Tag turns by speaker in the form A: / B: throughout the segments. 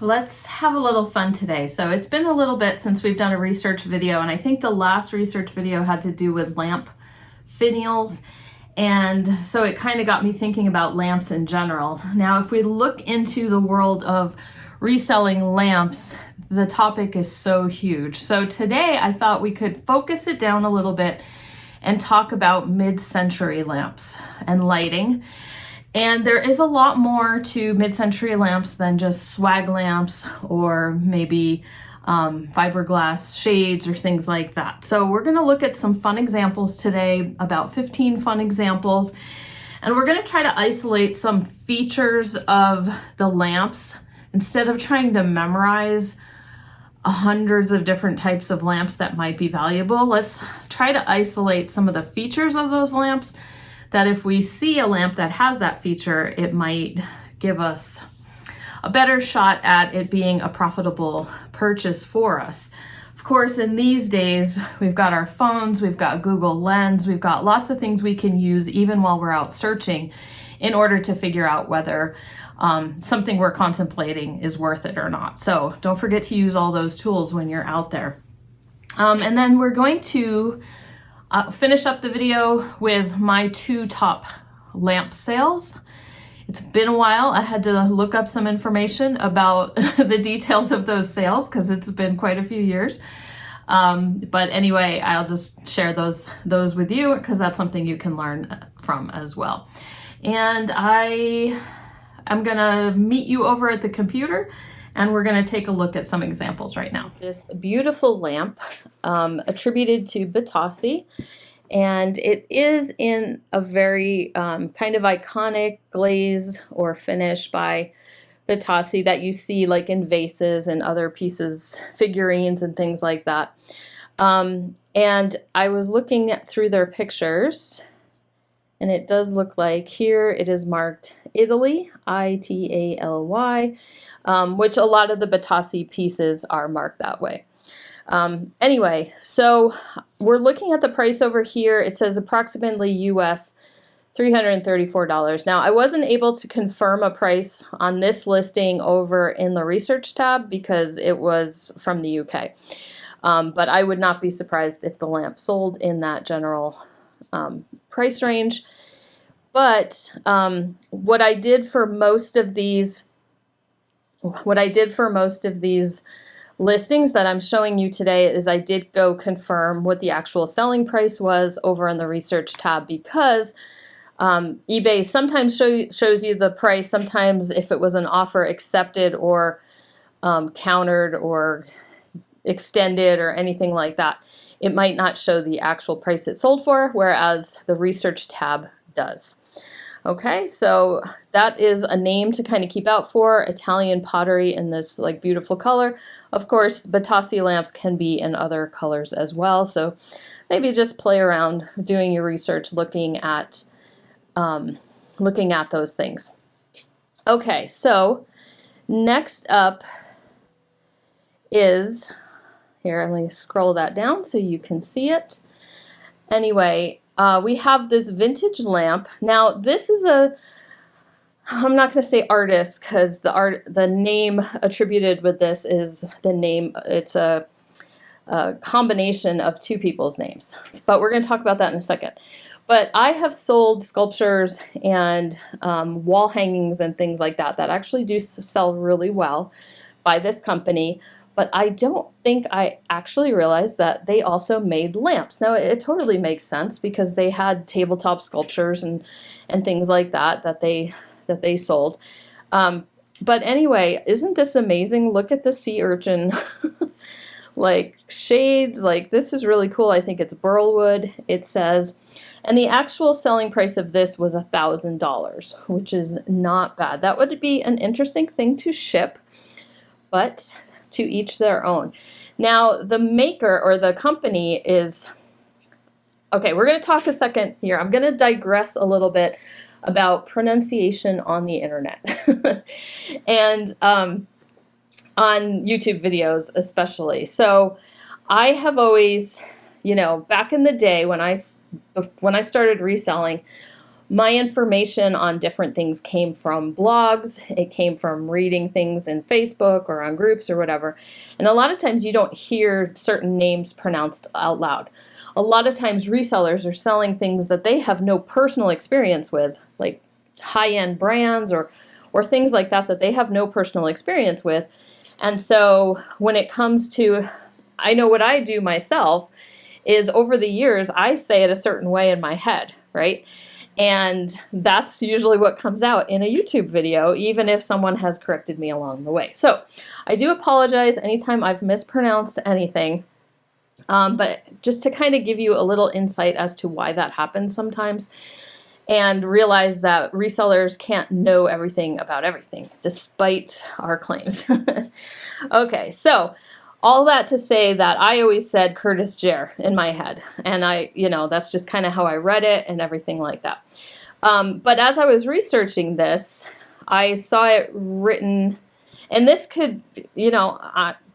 A: Let's have a little fun today. So it's been a little bit since we've done a research video, and I think the last research video had to do with lamp finials. And so it kind of got me thinking about lamps in general. Now, if we look into the world of reselling lamps, the topic is so huge. So today I thought we could focus it down a little bit and talk about mid-century lamps and lighting. And there is a lot more to mid-century lamps than just swag lamps or maybe fiberglass shades or things like that. So we're going to look at some fun examples today, about 15 fun examples, and we're going to try to isolate some features of the lamps instead of trying to memorize hundreds of different types of lamps that might be valuable. Let's try to isolate some of the features of those lamps that if we see a lamp that has that feature, it might give us a better shot at it being a profitable purchase for us. Of course, in these days, we've got our phones, we've got Google Lens, we've got lots of things we can use even while we're out searching in order to figure out whether something we're contemplating is worth it or not. So don't forget to use all those tools when you're out there. And then we're going to finish up the video with my 2 top lamp sales. It's been a while. I had to look up some information about the details of those sales because it's been quite a few years. But anyway, I'll just share those with you because that's something you can learn from as well. And I'm gonna meet you over at the computer and we're going to take a look at some examples right now. This beautiful lamp attributed to Bitossi, and it is in a very kind of iconic glaze or finish by Bitossi that you see like in vases and other pieces, figurines and things like that. And I was looking through their pictures, and it does look like here it is marked Italy, I-T-A-L-Y, which a lot of the Bitossi pieces are marked that way. Anyway, so we're looking at the price over here. It says approximately US $334. Now, I wasn't able to confirm a price on this listing over in the research tab because it was from the UK. But I would not be surprised if the lamp sold in that general price range. But what I did for most of these listings that I'm showing you today is I did go confirm what the actual selling price was over in the research tab, because eBay sometimes shows you the price. Sometimes if it was an offer accepted or countered or extended or anything like that, it might not show the actual price it sold for, whereas the research tab does. Okay, so that is a name to kind of keep out for. Italian pottery in this like beautiful color. Of course, Bitossi lamps can be in other colors as well, so maybe just play around doing your research, looking at those things. Okay, so next up is, here, let me scroll that down so you can see it. Anyway, we have this vintage lamp. Now, this is I'm not going to say artist because the name attributed with this is the name. It's a combination of 2 people's names, but we're going to talk about that in a second. But I have sold sculptures and wall hangings and things like that that actually do sell really well by this company. But I don't think I actually realized that they also made lamps. Now, it totally makes sense because they had tabletop sculptures and things like that they sold. But anyway, isn't this amazing? Look at the sea urchin like shades. Like, this is really cool. I think it's burl wood, it says. And the actual selling price of this was $1,000, which is not bad. That would be an interesting thing to ship, but to each their own. Now, the maker or the company is, okay, we're going to talk a second here. I'm going to digress a little bit about pronunciation on the internet and on YouTube videos especially. So I have always, back in the day when I started reselling, My information on different things came from blogs. It came from reading things in Facebook or on groups or whatever. And a lot of times you don't hear certain names pronounced out loud. A lot of times resellers are selling things that they have no personal experience with, like high-end brands or things like that that they have no personal experience with. And so when it comes to, I know what I do myself is over the years, I say it a certain way in my head, right? And that's usually what comes out in a YouTube video, even if someone has corrected me along the way. So I do apologize anytime I've mispronounced anything, but just to kind of give you a little insight as to why that happens sometimes, and realize that resellers can't know everything about everything, despite our claims. Okay, so all that to say that I always said Curtis Jere in my head, and that's just kind of how I read it and everything like that. But as I was researching this, I saw it written, and this could,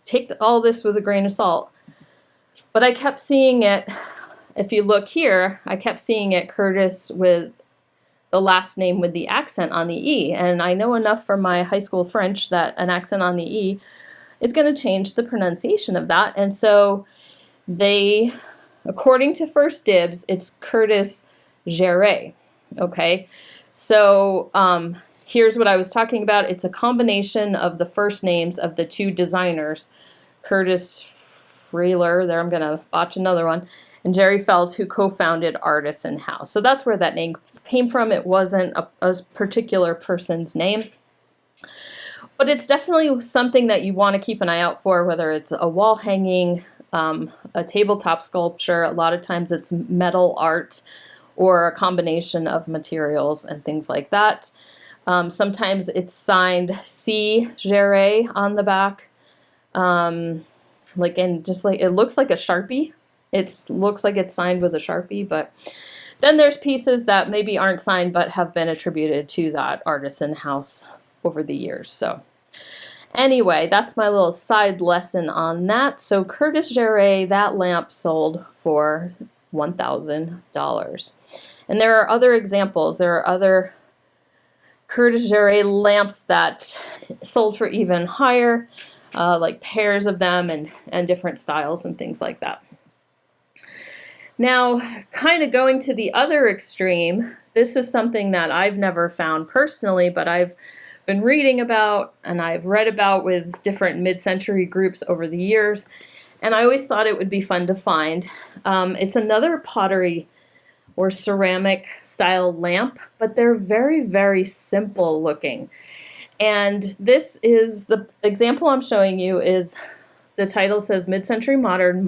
A: take all this with a grain of salt, but I kept seeing it, if you look here, I kept seeing it Curtis with the last name with the accent on the E, and I know enough from my high school French that an accent on the E is going to change the pronunciation of that. And so they, according to First Dibs, it's Curtis Jere. Okay, so here's what I was talking about. It's a combination of the first names of the two designers, Curtis Frailer, there I'm going to botch another one, and Jerry Fells, who co-founded Artisan House. So that's where that name came from. It wasn't a particular person's name. But it's definitely something that you want to keep an eye out for, whether it's a wall hanging, a tabletop sculpture. A lot of times it's metal art or a combination of materials and things like that. Sometimes it's signed C. Jere on the back. It looks like a Sharpie. It looks like it's signed with a Sharpie, but then there's pieces that maybe aren't signed but have been attributed to that artisan house over the years. So anyway, that's my little side lesson on that. So Curtis Jere, that lamp sold for $1,000. And there are other examples. There are other Curtis Jere lamps that sold for even higher, like pairs of them and different styles and things like that. Now, kind of going to the other extreme, this is something that I've never found personally, but I've been reading about and I've read about with different mid-century groups over the years, and I always thought it would be fun to find. It's another pottery or ceramic style lamp, but they're very, very simple looking. And this is the example I'm showing you is, the title says Mid-Century Modern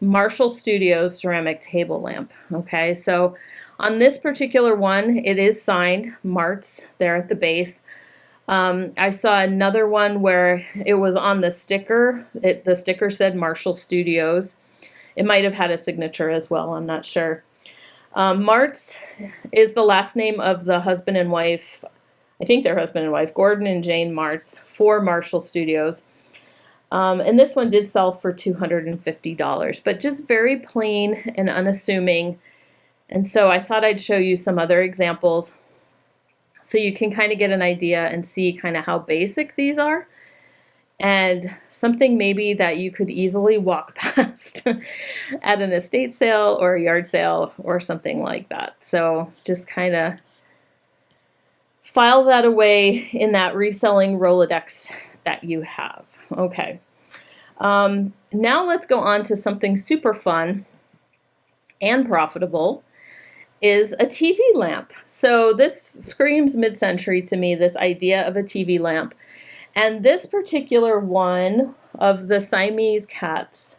A: Marshall Studios ceramic table lamp. Okay, so on this particular one, it is signed Martz there at the base. I saw another one where it was on the sticker. The sticker said Marshall Studios. It might have had a signature as well, I'm not sure. Martz is the last name of the husband and wife, I think they're husband and wife, Gordon and Jane Martz, for Marshall Studios. And this one did sell for $250, but just very plain and unassuming. And so I thought I'd show you some other examples so you can kind of get an idea and see kind of how basic these are, and something maybe that you could easily walk past at an estate sale or a yard sale or something like that. So just kind of file that away in that reselling Rolodex that you have. Okay. Now let's go on to something super fun and profitable, is a TV lamp. So this screams mid-century to me, this idea of a TV lamp. And this particular one of the Siamese cats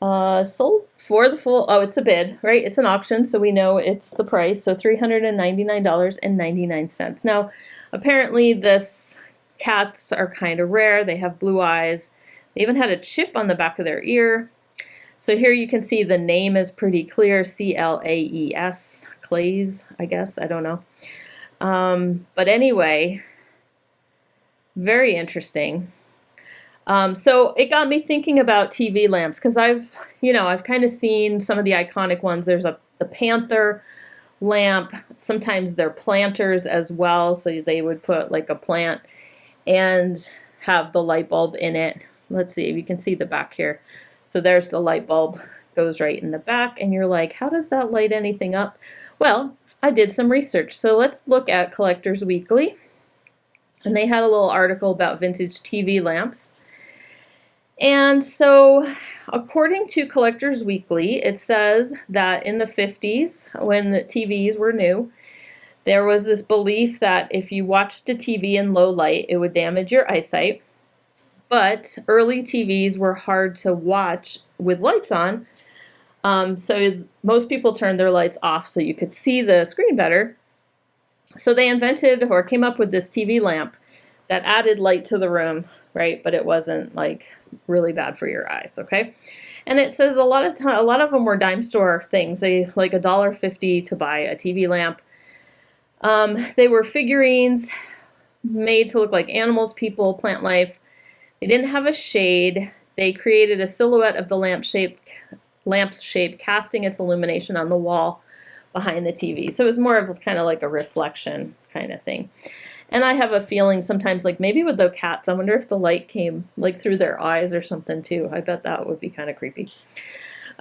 A: sold for the full, it's a bid, right? It's an auction, so we know it's the price, so $399.99. Now, apparently this cats are kind of rare. They have blue eyes. They even had a chip on the back of their ear. So here you can see the name is pretty clear, C-L-A-E-S, Clays, I guess, I don't know. But anyway, very interesting. So it got me thinking about TV lamps, because I've kind of seen some of the iconic ones. There's the Panther lamp. Sometimes they're planters as well, so they would put like a plant and have the light bulb in it. Let's see if you can see the back here. So there's the light bulb, goes right in the back, and you're like, how does that light anything up? Well, I did some research. So let's look at Collectors Weekly, and they had a little article about vintage TV lamps. And so according to Collectors Weekly, it says that in the 50s, when the TVs were new, there was this belief that if you watched a TV in low light, it would damage your eyesight. But early TVs were hard to watch with lights on, so most people turned their lights off so you could see the screen better. So they invented or came up with this TV lamp that added light to the room, right? But it wasn't like really bad for your eyes, okay? And it says a lot of them were dime store things. They like $1.50 to buy a TV lamp. They were figurines made to look like animals, people, plant life. They didn't have a shade. They created a silhouette of the lamp's shape, casting its illumination on the wall behind the TV. So it was more of kind of like a reflection kind of thing. And I have a feeling sometimes, like maybe with the cats, I wonder if the light came like through their eyes or something too. I bet that would be kind of creepy.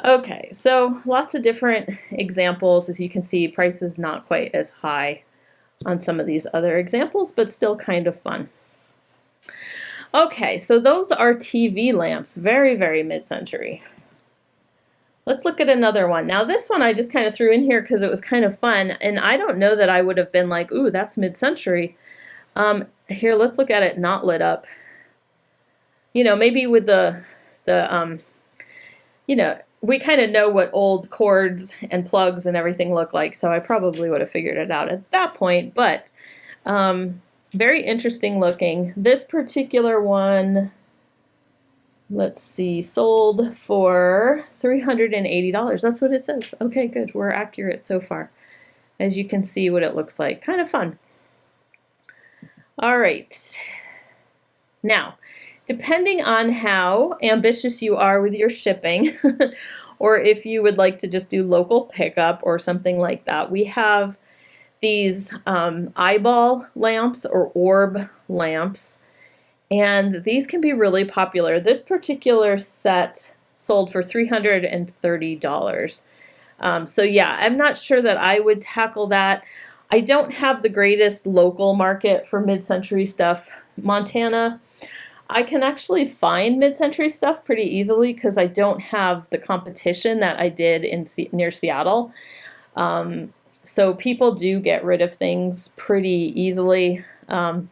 A: Okay, so lots of different examples. As you can see, price is not quite as high on some of these other examples, but still kind of fun. Okay, so those are TV lamps, very, very mid-century. Let's look at another one. Now this one I just kind of threw in here because it was kind of fun, and I don't know that I would have been like, ooh, that's mid-century. Here, let's look at it not lit up. You know, maybe with you know, we kind of know what old cords and plugs and everything look like, so I probably would have figured it out at that point, but very interesting looking. This particular one, let's see, sold for $380. That's what it says. Okay, good. We're accurate so far. As you can see what it looks like. Kind of fun. All right. Now, depending on how ambitious you are with your shipping, or if you would like to just do local pickup or something like that, we have these eyeball lamps or orb lamps, and these can be really popular. This particular set sold for $330. So yeah, I'm not sure that I would tackle that. I don't have the greatest local market for mid-century stuff. Montana, I can actually find mid-century stuff pretty easily because I don't have the competition that I did near Seattle. So people do get rid of things pretty easily, and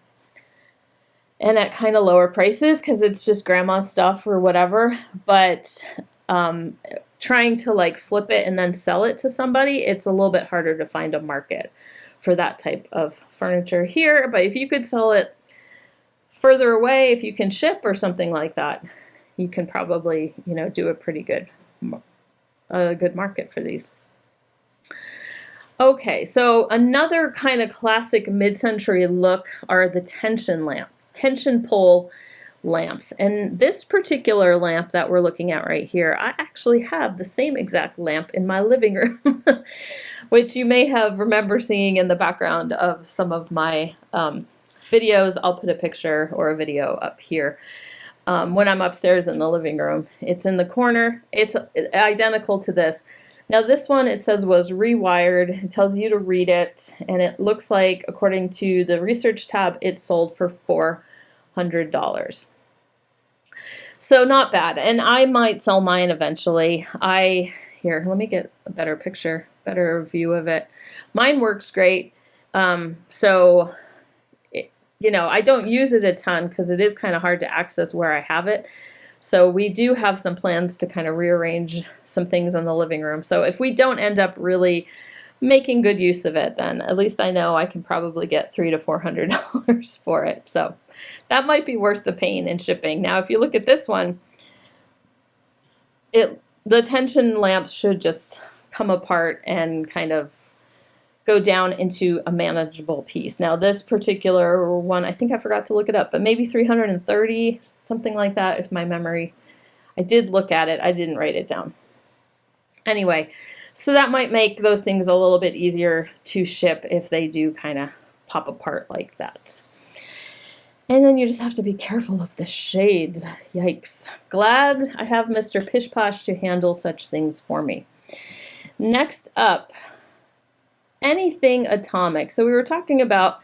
A: at kind of lower prices because it's just grandma's stuff or whatever. But trying to like flip it and then sell it to somebody, it's a little bit harder to find a market for that type of furniture here. But if you could sell it further away, if you can ship or something like that, you can probably, you know, do a pretty good market for these. Okay, so another kind of classic mid-century look are the tension pole lamps. And this particular lamp that we're looking at right here, I actually have the same exact lamp in my living room, which you may have remember seeing in the background of some of my videos. I'll put a picture or a video up here. When I'm upstairs in the living room, it's in the corner. It's identical to this. Now this one, it says was rewired. It tells you to read it, and it looks like, according to the research tab, it sold for $400. So not bad, and I might sell mine eventually. Here, let me get a better picture, better view of it. Mine works great, so you know, I don't use it a ton because it is kind of hard to access where I have it. So we do have some plans to kind of rearrange some things in the living room. So if we don't end up really making good use of it, then at least I know I can probably get $300 to $400 for it. So that might be worth the pain in shipping. Now, if you look at this one, the tension lamps should just come apart and kind of go down into a manageable piece. Now this particular one, I think I forgot to look it up, but maybe 330, something like that, if my memory. I did look at it, I didn't write it down. Anyway, so that might make those things a little bit easier to ship if they do kind of pop apart like that. And then you just have to be careful of the shades. Yikes. Glad I have Mr. Pish Posh to handle such things for me. Next up, anything atomic. So we were talking about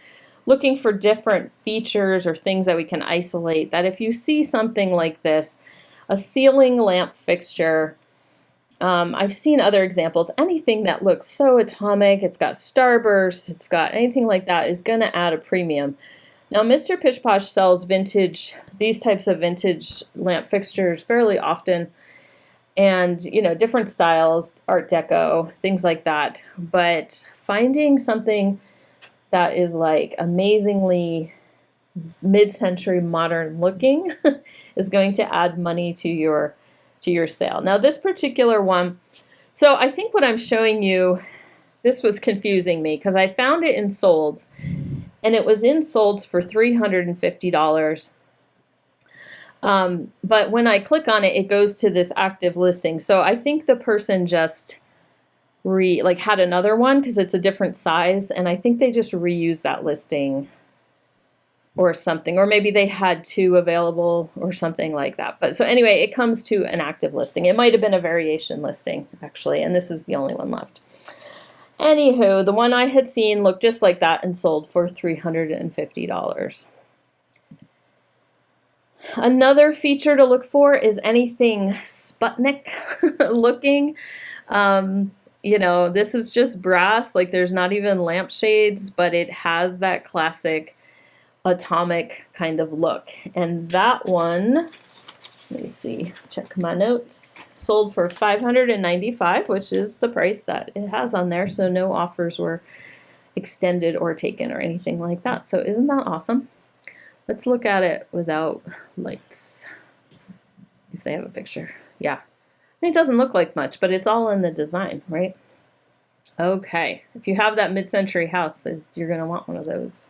A: looking for different features or things that we can isolate, that if you see something like this, a ceiling lamp fixture, I've seen other examples, anything that looks so atomic, it's got starbursts, it's got anything like that is going to add a premium. Now, Mr. Pish Posh sells vintage, these types of vintage lamp fixtures fairly often, and, you know, different styles, Art Deco, things like that. But finding something that is like amazingly mid-century modern looking is going to add money to your sale. Now, this particular one, so I think what I'm showing you, this was confusing me because I found it in Solds. And it was in Solds for $350. But when I click on it, it goes to this active listing. So I think the person just had another one because it's a different size. And I think they just reused that listing or something. Or maybe they had two available or something like that. But so anyway, it comes to an active listing. It might have been a variation listing, actually. And this is the only one left. Anywho, the one I had seen looked just like that and sold for $350. Another feature to look for is anything sputnik looking. You know, this is just brass, like there's not even lampshades, but it has that classic atomic kind of look. And that one, let me see, check my notes, sold for $595, which is the price that it has on there, so no offers were extended or taken or anything like that. So isn't that awesome? Let's look at it without lights, if they have a picture. Yeah, and it doesn't look like much, but it's all in the design, right? Okay, if you have that mid-century house, you're going to want one of those.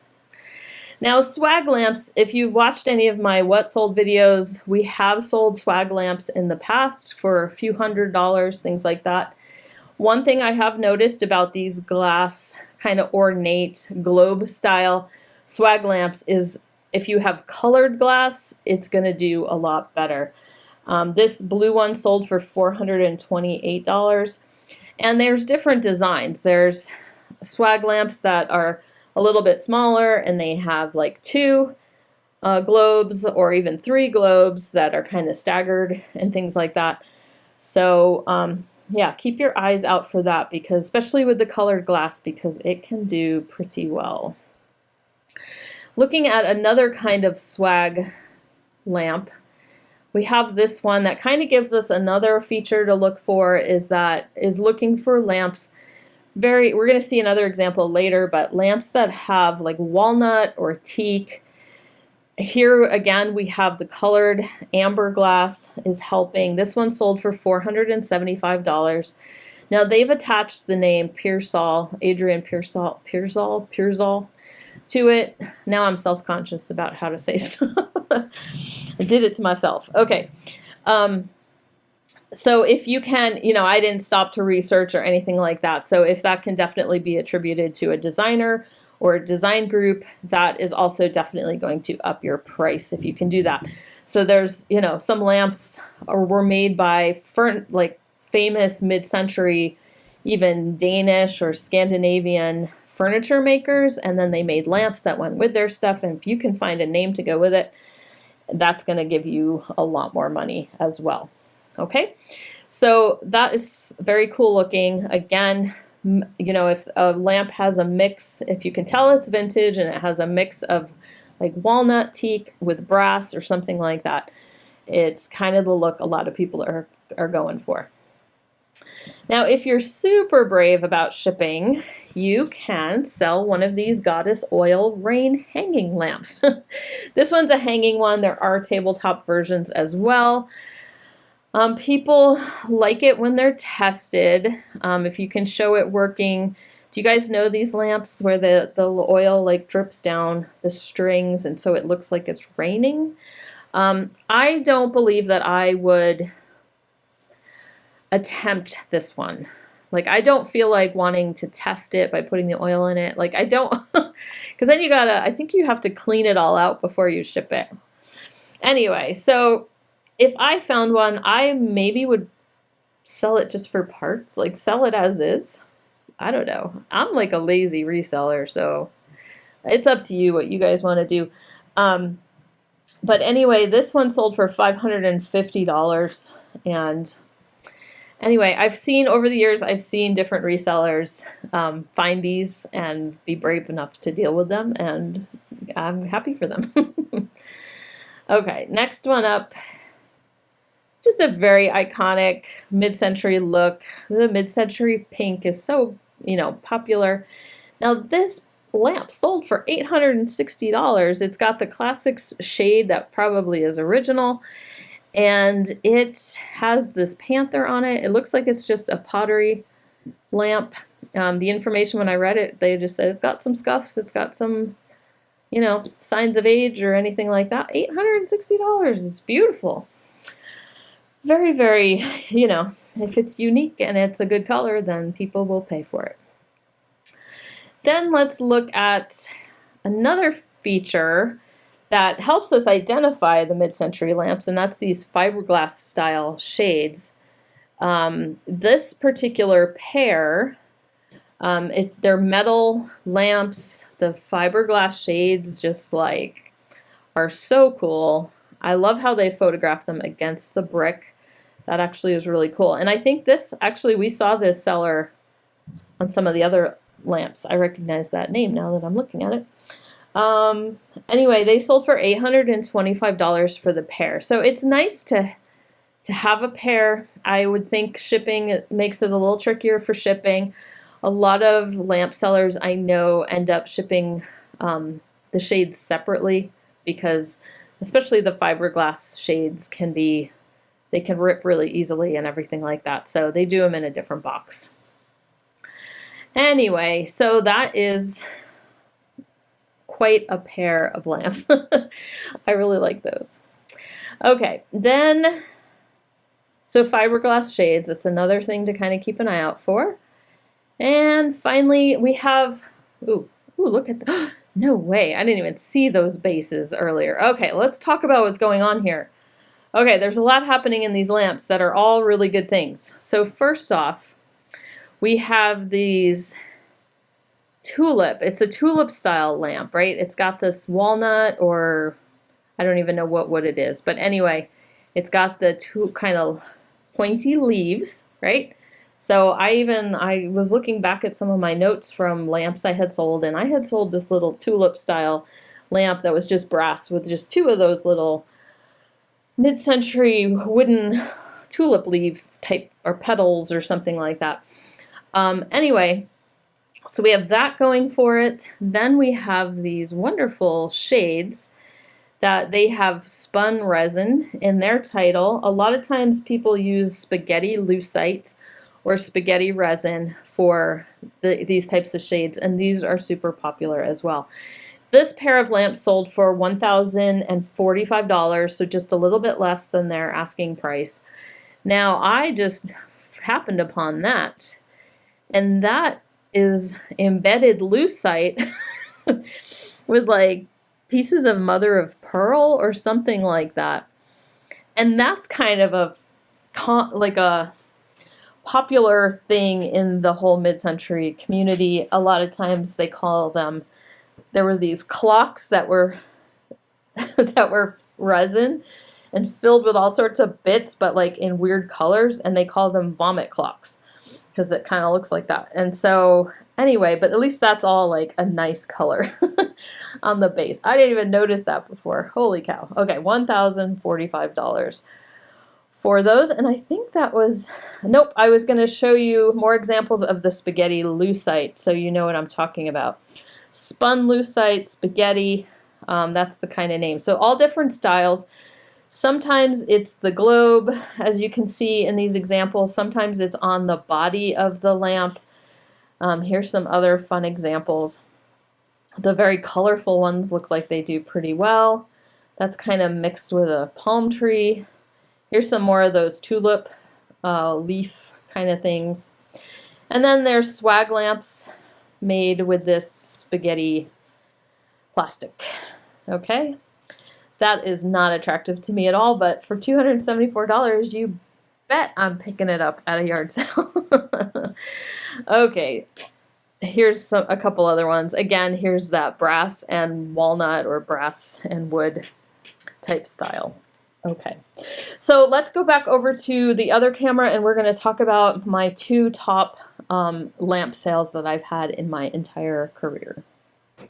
A: Now, swag lamps, if you've watched any of my What Sold videos, we have sold swag lamps in the past for a few $100s, things like that. One thing I have noticed about these glass, kind of ornate globe style swag lamps is if you have colored glass, it's going to do a lot better. This blue one sold for $428. And there's different designs. There's swag lamps that are a little bit smaller and they have like two globes or even three globes that are kind of staggered and things like that. So yeah, keep your eyes out for that, because especially with the colored glass, because it can do pretty well. Looking at another kind of swag lamp, we have this one that kind of gives us another feature to look for, is looking for lamps. We're going to see another example later, but lamps that have like walnut or teak. Here again, we have the colored amber glass is helping. This one sold for $475. Now they've attached the name Pearsall, Adrian Pearsall to it. Now I'm self-conscious about how to say stuff. I did it to myself. Okay. So if you can, I didn't stop to research or anything like that. So if that can definitely be attributed to a designer or a design group, that is also definitely going to up your price if you can do that. So there's, some lamps were made by famous mid-century, even Danish or Scandinavian furniture makers, and then they made lamps that went with their stuff. And if you can find a name to go with it, that's going to give you a lot more money as well. Okay, so that is very cool looking. Again, if a lamp has a mix, if you can tell it's vintage and it has a mix of like walnut, teak with brass or something like that, it's kind of the look a lot of people are going for. Now, if you're super brave about shipping, you can sell one of these Goddess Oil Rain hanging lamps. This one's a hanging one. There are tabletop versions as well. People like it when they're tested. If you can show it working. Do you guys know these lamps where the oil like drips down the strings and so it looks like it's raining? I don't believe that I would attempt this one. Like, I don't feel like wanting to test it by putting the oil in it. Like, I don't, because then I think you have to clean it all out before you ship it. Anyway, so if I found one, I maybe would sell it just for parts, like sell it as is. I don't know. I'm like a lazy reseller, so it's up to you what you guys want to do. But anyway, this one sold for $550. And anyway, I've seen over the years, I've seen different resellers find these and be brave enough to deal with them, and I'm happy for them. Okay, next one up. Just a very iconic mid-century look. The mid-century pink is so, popular. Now this lamp sold for $860. It's got the classics shade that probably is original, and it has this panther on it. It looks like it's just a pottery lamp. The information when I read it, they just said it's got some scuffs, it's got some, signs of age or anything like that. $860. It's beautiful. Very, very, if it's unique and it's a good color, then people will pay for it. Then let's look at another feature that helps us identify the mid-century lamps, and that's these fiberglass style shades. This particular pair, they're metal lamps. The fiberglass shades just like are so cool. I love how they photograph them against the brick. That actually is really cool. And I think we saw this seller on some of the other lamps. I recognize that name now that I'm looking at it. Anyway, they sold for $825 for the pair. So it's nice to have a pair. I would think shipping makes it a little trickier for shipping. A lot of lamp sellers I know end up shipping the shades separately, because especially the fiberglass shades can rip really easily and everything like that. So they do them in a different box. Anyway, so that is quite a pair of lamps. I really like those. Okay, then, so fiberglass shades, it's another thing to kind of keep an eye out for. And finally, we have, ooh, look at that. No way, I didn't even see those bases earlier. Okay, let's talk about what's going on here. Okay, there's a lot happening in these lamps that are all really good things. So first off, we have these tulip. It's a tulip style lamp, right? It's got this walnut, or I don't even know what wood it is. But anyway, it's got the two kind of pointy leaves, right? So I was looking back at some of my notes from lamps I had sold, and I had sold this little tulip style lamp that was just brass with just two of those little mid-century wooden tulip leaf type or petals or something like that. Anyway, so we have that going for it. Then we have these wonderful shades that they have spun resin in their title. A lot of times people use spaghetti lucite or spaghetti resin for these types of shades, and these are super popular as well. This pair of lamps sold for $1,045, so just a little bit less than their asking price. Now, I just happened upon that, and that is embedded lucite with like pieces of mother of pearl or something like that. And that's kind of a popular thing in the whole mid-century community. A lot of times they call them, there were these clocks that were resin and filled with all sorts of bits, but like in weird colors, and they call them vomit clocks because it kind of looks like that. And so anyway, but at least that's all like a nice color on the base. I didn't even notice that before. Holy cow. Okay, $1,045 for those. And I think that was, nope, I was going to show you more examples of the spaghetti lucite so you know what I'm talking about. Spun lucite, spaghetti, that's the kind of name. So all different styles. Sometimes it's the globe, as you can see in these examples. Sometimes it's on the body of the lamp. Here's some other fun examples. The very colorful ones look like they do pretty well. That's kind of mixed with a palm tree. Here's some more of those tulip leaf kind of things. And then there's swag lamps made with this spaghetti plastic. Okay, that is not attractive to me at all, but for $274, you bet I'm picking it up at a yard sale. Okay, here's a couple other ones. Again, here's that brass and walnut or brass and wood type style. Okay, so let's go back over to the other camera and we're going to talk about my two top lamp sales that I've had in my entire career.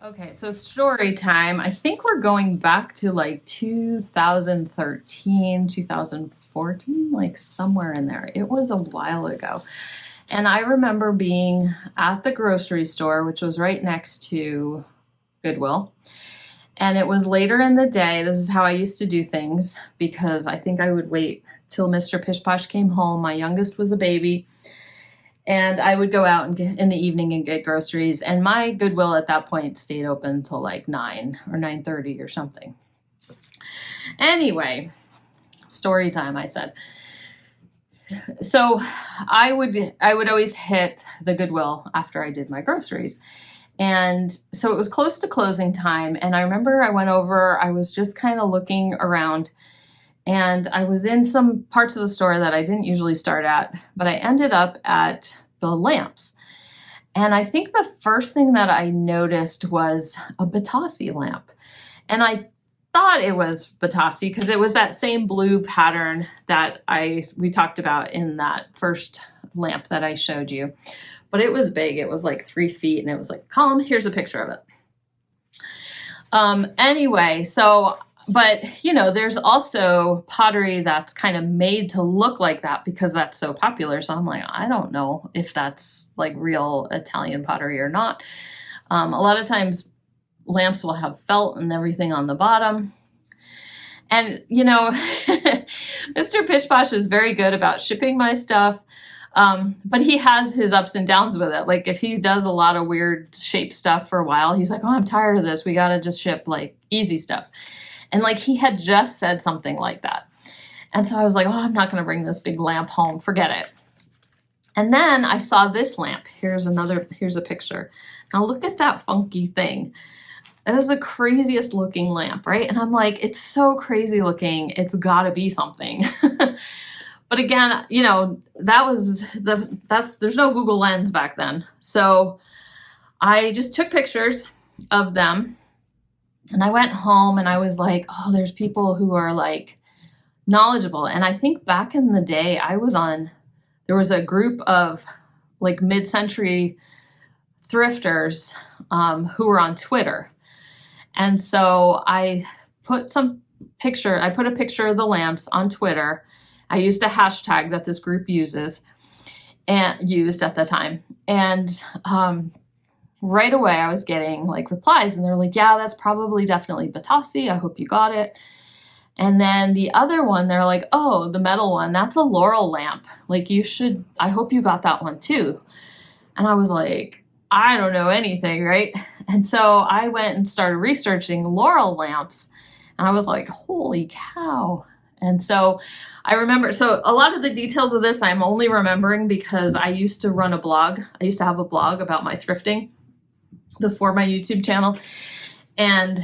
A: Okay, so story time. I think we're going back to like 2013, 2014, like somewhere in there. It was a while ago. And I remember being at the grocery store, which was right next to Goodwill. And it was later in the day. This is how I used to do things because I think I would wait till Mr. Pish Posh came home. My youngest was a baby. And I would go out and in the evening and get groceries. And my Goodwill at that point stayed open until like 9 or 9:30 or something. Anyway, story time, I said. So I would always hit the Goodwill after I did my groceries. And so it was close to closing time. And I remember I went over, I was just kind of looking around. And I was in some parts of the store that I didn't usually start at, but I ended up at the lamps. And I think the first thing that I noticed was a Bitossi lamp. And I thought it was Bitossi because it was that same blue pattern that we talked about in that first lamp that I showed you. But it was big. It was like 3 feet and it was like a column. Here's a picture of it. Anyway, so... But, you know, there's also pottery that's kind of made to look like that because that's so popular. So I'm like, I don't know if that's like real Italian pottery or not. A lot of times lamps will have felt and everything on the bottom. And, you know, Mr. Pish Posh is very good about shipping my stuff. But he has his ups and downs with it. Like if he does a lot of weird shape stuff for a while, he's like, oh, I'm tired of this. We got to just ship like easy stuff. And like he had just said something like that. And so I was like, oh, I'm not going to bring this big lamp home. Forget it. And then I saw this lamp. Here's a picture. Now look at that funky thing. That is the craziest looking lamp, right? And I'm like, it's so crazy looking. It's got to be something. But again, you know, there's no Google Lens back then. So I just took pictures of them. And I went home and I was like, oh, there's people who are like knowledgeable. And I think back in the day, there was a group of like mid-century thrifters who were on Twitter. And so I put a picture of the lamps on Twitter. I used a hashtag that this group used at the time. And right away I was getting like replies and they're like, yeah, that's probably definitely Bitossi. I hope you got it. And then the other one, they're like, oh, the metal one, that's a Laurel lamp. Like I hope you got that one too. And I was like, I don't know anything, right? And so I went and started researching Laurel lamps and I was like, holy cow. And so I remember, so a lot of the details of this I'm only remembering because I used to run a blog. I used to have a blog about my thrifting before my YouTube channel. And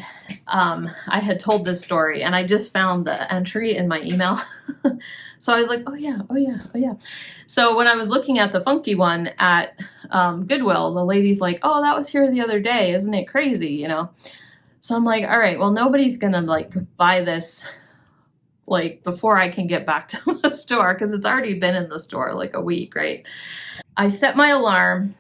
A: I had told this story and I just found the entry in my email. So I was like, oh yeah. So when I was looking at the funky one at Goodwill, the lady's like, oh, that was here the other day. Isn't it crazy? You know? So I'm like, all right, well, nobody's gonna like buy this like before I can get back to the store because it's already been in the store like a week, right? I set my alarm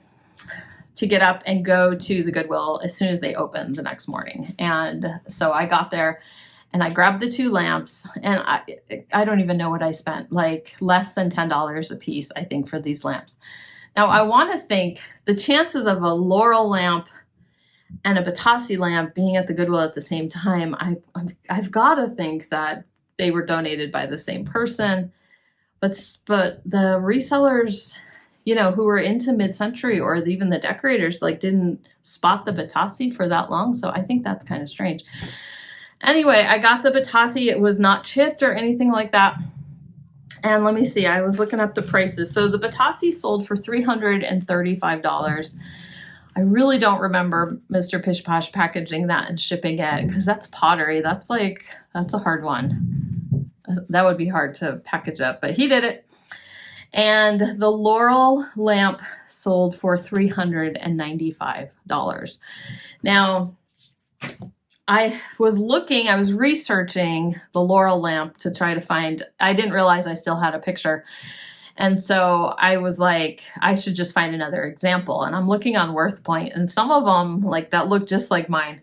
A: to get up and go to the Goodwill as soon as they opened the next morning. And so I got there and I grabbed the 2 lamps and I don't even know what I spent, like less than $10 a piece, I think, for these lamps. Now I want to think the chances of a Laurel lamp and a Bitossi lamp being at the Goodwill at the same time, I've got to think that they were donated by the same person, but the resellers, you know, who were into mid-century or even the decorators, like didn't spot the Bitossi for that long. So I think that's kind of strange. Anyway, I got the Bitossi. It was not chipped or anything like that. And let me see, I was looking up the prices. So the Bitossi sold for $335. I really don't remember Mr. Pish Posh packaging that and shipping it, because that's pottery. That's a hard one. That would be hard to package up, but he did it. And the Laurel lamp sold for $395. Now, I was researching the Laurel lamp to try to find, I didn't realize I still had a picture. And so I was like, I should just find another example. And I'm looking on WorthPoint, and some of them like that look just like mine.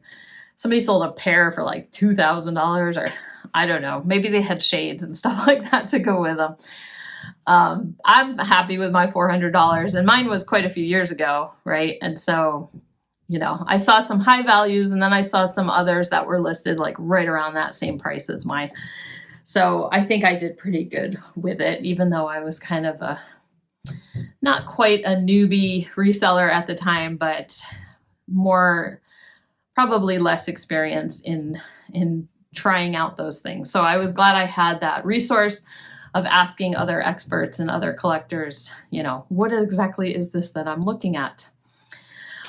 A: Somebody sold a pair for like $2,000, or I don't know, maybe they had shades and stuff like that to go with them. I'm happy with my $400, and mine was quite a few years ago, right? And so, you know, I saw some high values, and then I saw some others that were listed like right around that same price as mine. So I think I did pretty good with it, even though I was kind of not quite a newbie reseller at the time, but probably less experience in trying out those things. So I was glad I had that resource of asking other experts and other collectors, you know, what exactly is this that I'm looking at?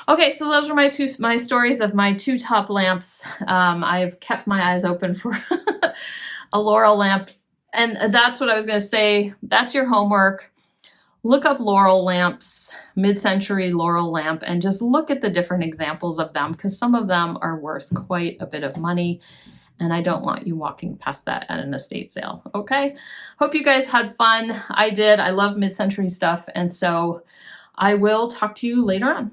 A: Okay, so those are my stories of my 2 top lamps. I've kept my eyes open for a Laurel lamp, and that's what I was going to say. That's your homework. Look up Laurel lamps, mid-century Laurel lamp, and just look at the different examples of them, because some of them are worth quite a bit of money, and I don't want you walking past that at an estate sale. Okay, hope you guys had fun. I did. I love mid-century stuff, and so I will talk to you later on.